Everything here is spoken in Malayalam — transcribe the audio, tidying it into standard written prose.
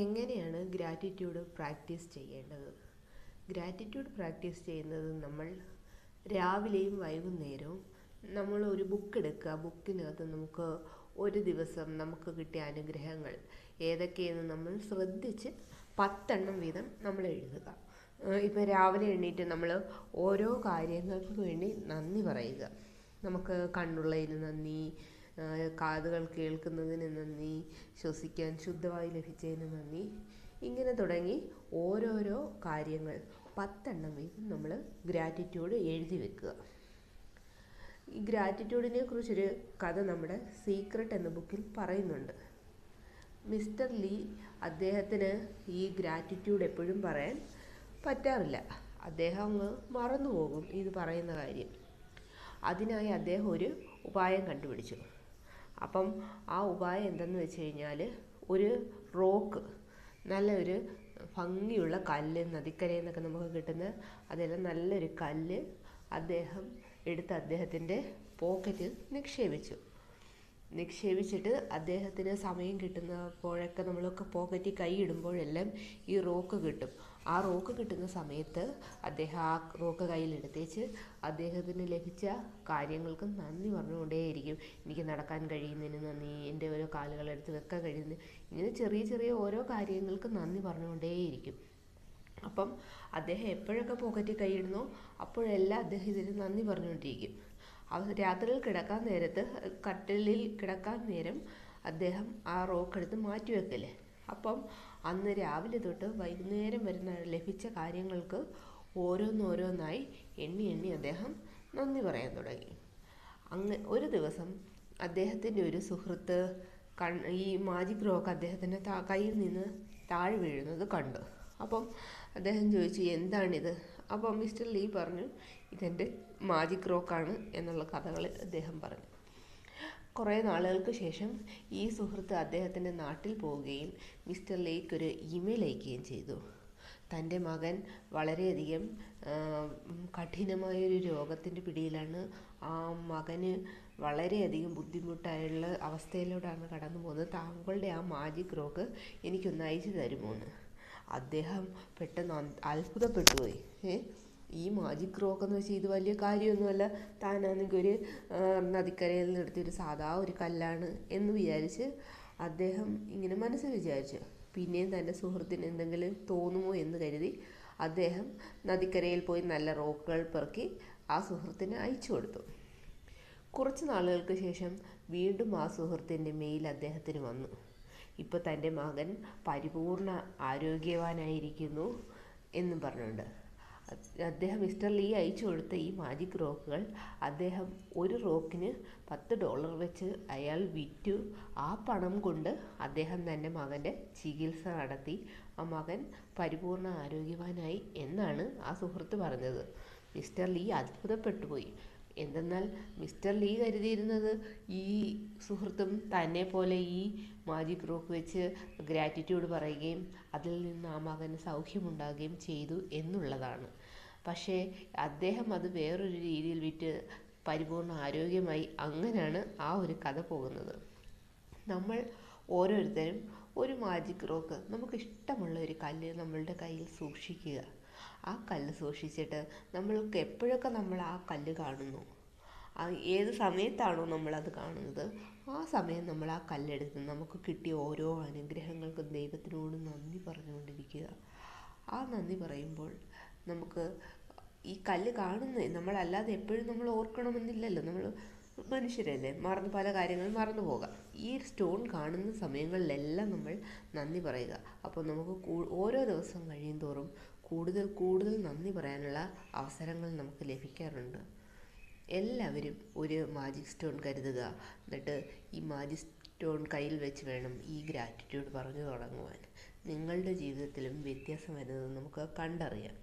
എങ്ങനെയാണ് ഗ്രാറ്റിറ്റ്യൂഡ് പ്രാക്ടീസ് ചെയ്യേണ്ടത്? ഗ്രാറ്റിറ്റ്യൂഡ് പ്രാക്ടീസ് ചെയ്യുന്നത് നമ്മൾ രാവിലെയും വൈകുന്നേരവും നമ്മൾ ഒരു ബുക്ക് എടുക്കുക. ബുക്കിനകത്ത് നമുക്ക് ഒരു ദിവസം നമുക്ക് കിട്ടിയ അനുഗ്രഹങ്ങൾ ഏതൊക്കെയെന്ന് നമ്മൾ ശ്രദ്ധിച്ച് 10 വീതം നമ്മൾ എഴുതുക. ഇപ്പോൾ രാവിലെ എണീറ്റ് നമ്മൾ ഓരോ കാര്യങ്ങൾക്ക് വേണ്ടി നന്ദി പറയുക. നമുക്ക് കണ്ണുള്ളതിന് നന്ദി, കാതുകൾ കേൾക്കുന്നതിന് നന്ദി, ശ്വസിക്കാൻ ശുദ്ധവായു ലഭിച്ചതിന് നന്ദി, ഇങ്ങനെ തുടങ്ങി ഓരോരോ കാര്യങ്ങൾ 10 വീതം നമ്മൾ ഗ്രാറ്റിറ്റ്യൂഡ് എഴുതി വെക്കുക. ഈ ഗ്രാറ്റിറ്റ്യൂഡിനെ കുറിച്ചൊരു കഥ നമ്മുടെ സീക്രട്ട് എന്ന ബുക്കിൽ പറയുന്നുണ്ട്. മിസ്റ്റർ ലീ, അദ്ദേഹത്തിന് ഈ ഗ്രാറ്റിറ്റ്യൂഡ് എപ്പോഴും പറയാൻ പറ്റാറില്ല. അദ്ദേഹം അങ്ങ് മറന്നുപോകും ഇത് പറയുന്ന കാര്യം. അതിനായി അദ്ദേഹം ഒരു ഉപായം കണ്ടുപിടിച്ചു. അപ്പം ആ ഉപായം എന്തെന്ന് വെച്ച് കഴിഞ്ഞാൽ, ഒരു റോക്ക്, നല്ലൊരു ഭംഗിയുള്ള കല്ല്, നദിക്കരയിൽ നിന്നൊക്കെ നമുക്ക് കിട്ടുന്ന അതെല്ലാം നല്ലൊരു കല്ല് അദ്ദേഹം എടുത്ത് അദ്ദേഹത്തിൻ്റെ പോക്കറ്റിൽ നിക്ഷേപിച്ചിട്ട് അദ്ദേഹത്തിന് സമയം കിട്ടുന്നപ്പോഴൊക്കെ നമ്മളൊക്കെ പോക്കറ്റിൽ കൈ ഇടുമ്പോഴെല്ലാം ഈ റോക്ക് കിട്ടും. ആ റോക്ക് കിട്ടുന്ന സമയത്ത് അദ്ദേഹം ആ റോക്ക് കയ്യിലെടുത്തേച്ച് അദ്ദേഹത്തിന് ലഭിച്ച കാര്യങ്ങൾക്ക് നന്ദി പറഞ്ഞുകൊണ്ടേയിരിക്കും. എനിക്ക് നടക്കാൻ കഴിയുന്നതിന് നന്ദി, എൻ്റെ ഓരോ കാലുകളെടുത്ത് വെക്കാൻ കഴിയുന്നതിന്, ഇങ്ങനെ ചെറിയ ചെറിയ ഓരോ കാര്യങ്ങൾക്ക് നന്ദി പറഞ്ഞുകൊണ്ടേയിരിക്കും. അപ്പം അദ്ദേഹം എപ്പോഴൊക്കെ പോക്കറ്റിൽ കൈയിടുന്നോ അപ്പോഴെല്ലാം അദ്ദേഹം ഇതിന് നന്ദി പറഞ്ഞുകൊണ്ടിരിക്കും. രാത്രിയിൽ കിടക്കാൻ നേരത്ത്, കട്ടിലിൽ കിടക്കാൻ നേരം അദ്ദേഹം ആ റോക്ക് എടുത്ത് മാറ്റി വെക്കല്ലേ. അപ്പം അന്ന് രാവിലെ തൊട്ട് വൈകുന്നേരം വരുന്ന ലഭിച്ച കാര്യങ്ങൾക്ക് ഓരോന്നോരോന്നായി എണ്ണി അദ്ദേഹം നന്ദി പറയാൻ തുടങ്ങി. ഒരു ദിവസം അദ്ദേഹത്തിൻ്റെ ഒരു സുഹൃത്ത് ഈ മാജിക് റോക്ക് അദ്ദേഹത്തിൻ്റെ കയ്യിൽ നിന്ന് താഴെ വീഴുന്നത് കണ്ടു. അപ്പം അദ്ദേഹം ചോദിച്ചു, എന്താണിത്? അപ്പം മിസ്റ്റർ ലീ പറഞ്ഞു, ഇതെൻ്റെ മാജിക് റോക്കാണ് എന്നുള്ള കഥകൾ അദ്ദേഹം പറഞ്ഞു. കുറേ നാളുകൾക്ക് ശേഷം ഈ സുഹൃത്ത് അദ്ദേഹത്തിൻ്റെ നാട്ടിൽ പോവുകയും മിസ്റ്റർ ലീക്ക് ഒരു ഇമെയിൽ അയക്കുകയും ചെയ്തു. തൻ്റെ മകൻ വളരെയധികം കഠിനമായൊരു രോഗത്തിൻ്റെ പിടിയിലാണ്. ആ മകന് വളരെയധികം ബുദ്ധിമുട്ടായുള്ള അവസ്ഥയിലൂടെയാണ് കടന്നു പോകുന്നത്. താങ്കളുടെ ആ മാജിക് റോക്ക് എനിക്കൊന്ന് അയച്ചു തരുമോ എന്ന്. അദ്ദേഹം പെട്ടെന്ന് അത്ഭുതപ്പെട്ടുപോയി. ഈ മാജിക് റോക്ക് എന്ന് വെച്ചാൽ ഇത് വലിയ കാര്യമൊന്നുമല്ല, താനാണെങ്കിൽ ഒരു നദിക്കരയിൽ നിന്നെടുത്തൊരു സാധാ ഒരു കല്ലാണ് എന്ന് വിചാരിച്ച് അദ്ദേഹം ഇങ്ങനെ മനസ്സിൽ വിചാരിച്ചു. പിന്നെയും തൻ്റെ സുഹൃത്തിന് എന്തെങ്കിലും തോന്നുമോ എന്ന് കരുതി അദ്ദേഹം നദിക്കരയിൽ പോയി നല്ല റോക്കുകൾ പെറുക്കി ആ സുഹൃത്തിന് അയച്ചു കൊടുത്തു. കുറച്ച് നാളുകൾക്ക് ശേഷം വീണ്ടും ആ സുഹൃത്തിൻ്റെ മെയിൽ അദ്ദേഹത്തിന് വന്നു. ഇപ്പോൾ തൻ്റെ മകൻ പരിപൂർണ ആരോഗ്യവാനായിരിക്കുന്നു എന്നും പറഞ്ഞുകൊണ്ട് അദ്ദേഹം മിസ്റ്റർ ലീ അയച്ചു കൊടുത്ത ഈ മാജിക് റോക്കുകൾ അദ്ദേഹം ഒരു റോക്കിന് $10 വെച്ച് അയാൾ വിറ്റു. ആ പണം കൊണ്ട് അദ്ദേഹം തൻ്റെ മകൻ്റെ ചികിത്സ നടത്തി. ആ മകൻ പരിപൂർണ ആരോഗ്യവാനായി എന്നാണ് ആ സുഹൃത്ത് പറഞ്ഞത്. മിസ്റ്റർ ലീ അത്ഭുതപ്പെട്ടു പോയി. എന്തെന്നാൽ മിസ്റ്റർ ലീ കരുതിയിരുന്നത് ഈ സുഹൃത്തും തന്നെ പോലെ ഈ മാജിക് റോക്ക് വെച്ച് ഗ്രാറ്റിറ്റ്യൂഡ് പറയുകയും അതിൽ നിന്ന് ആ മകന് സൗഖ്യമുണ്ടാകുകയും ചെയ്തു എന്നുള്ളതാണ്. പക്ഷേ അദ്ദേഹം അത് വേറൊരു രീതിയിൽ വിറ്റ് പരിപൂർണ ആരോഗ്യമായി. അങ്ങനെയാണ് ആ ഒരു കഥ പോകുന്നത്. നമ്മൾ ഓരോരുത്തരും ഒരു മാജിക് റോക്ക്, നമുക്ക് ഇഷ്ടമുള്ള ഒരു കല്ല് നമ്മളുടെ കയ്യിൽ സൂക്ഷിക്കുക. ആ കല്ല് സൂക്ഷിച്ചിട്ട് നമ്മൾക്ക് എപ്പോഴൊക്കെ നമ്മൾ ആ കല്ല് കാണുന്നു, ഏത് സമയത്താണോ നമ്മളത് കാണുന്നത്, ആ സമയം നമ്മൾ ആ കല്ലെടുത്ത് നമുക്ക് കിട്ടിയ ഓരോ അനുഗ്രഹങ്ങൾക്കും ദൈവത്തിനോട് നന്ദി പറഞ്ഞുകൊണ്ടിരിക്കുക. ആ നന്ദി പറയുമ്പോൾ നമുക്ക് ഈ കല്ല് കാണുന്നത് നമ്മളല്ലാതെ എപ്പോഴും നമ്മൾ ഓർക്കണമെന്നില്ലല്ലോ. നമ്മൾ മനുഷ്യരല്ലേ, പല കാര്യങ്ങളും മറന്നു പോകാം. ഈ സ്റ്റോൺ കാണുന്ന സമയങ്ങളിലെല്ലാം നമ്മൾ നന്ദി പറയുക. അപ്പോൾ നമുക്ക് ഓരോ ദിവസം കഴിയും തോറും കൂടുതൽ കൂടുതൽ നന്ദി പറയാനുള്ള അവസരങ്ങൾ നമുക്ക് ലഭിക്കാറുണ്ട്. എല്ലാവരും ഒരു മാജിക് സ്റ്റോൺ കരുതുക. എന്നിട്ട് ഈ മാജിക് സ്റ്റോൺ കയ്യിൽ വെച്ച് വേണം ഈ ഗ്രാറ്റിറ്റ്യൂഡ് പറഞ്ഞു തുടങ്ങുവാൻ. നിങ്ങളുടെ ജീവിതത്തിലും വ്യത്യാസം വരുന്നത് നമുക്ക് കണ്ടറിയാം.